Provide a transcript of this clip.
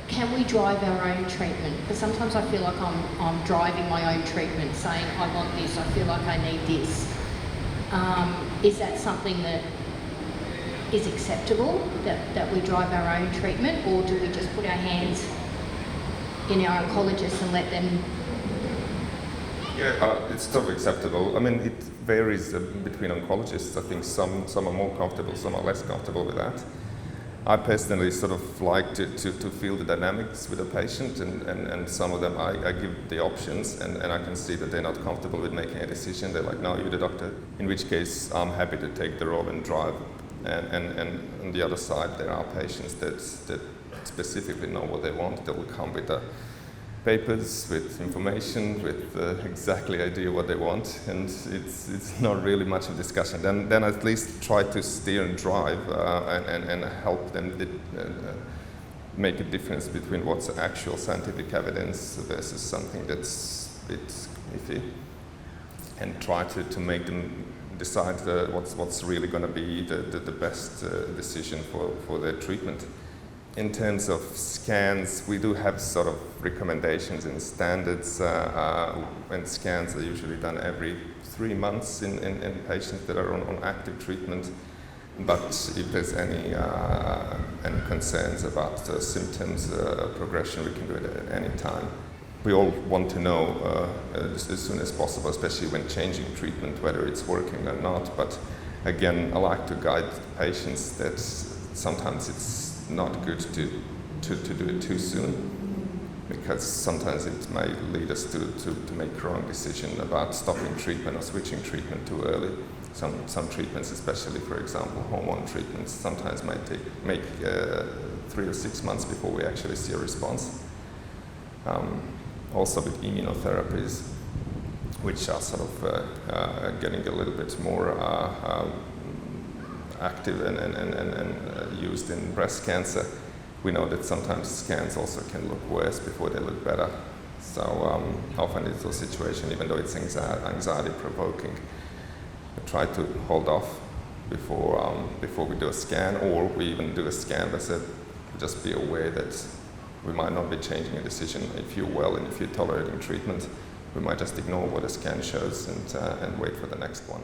can we drive our own treatment? Because sometimes I feel like I'm driving my own treatment, saying I want this, I feel like I need this. Is that something that is acceptable, that we drive our own treatment, or do we just put our hands in our oncologists and let them? Yeah, it's totally acceptable. I mean, it varies between oncologists. I think some are more comfortable, some are less comfortable with that. I personally sort of like to feel the dynamics with a patient, and some of them I give the options, and I can see that they're not comfortable with making a decision. They're like, no, you're the doctor. In which case, I'm happy to take the role and drive. And on the other side, there are patients that specifically know what they want. They will come with papers, with information, with exactly idea what they want, and it's not really much of discussion. Then at least try to steer and drive and help them make a difference between what's actual scientific evidence versus something that's a bit iffy, and try to make them decide what's really going to be the best decision for their treatment. In terms of scans, we do have sort of recommendations and standards, and scans are usually done every 3 months in patients that are on active treatment. But if there's any concerns about symptoms, progression, we can do it at any time. We all want to know as soon as possible, especially when changing treatment, whether it's working or not. But again, I like to guide patients that sometimes it's not good to do it too soon, because sometimes it may lead us to make a wrong decision about stopping treatment or switching treatment too early. Some treatments, especially for example hormone treatments, sometimes might make 3 or 6 months before we actually see a response. Also with immunotherapies, which are sort of getting a little bit more active and used in breast cancer, we know that sometimes scans also can look worse before they look better. So often it's a situation, even though it's anxiety provoking, we try to hold off before we do a scan, or we even do a scan, but just be aware that we might not be changing a decision. If you're well and if you're tolerating treatment, we might just ignore what a scan shows and wait for the next one.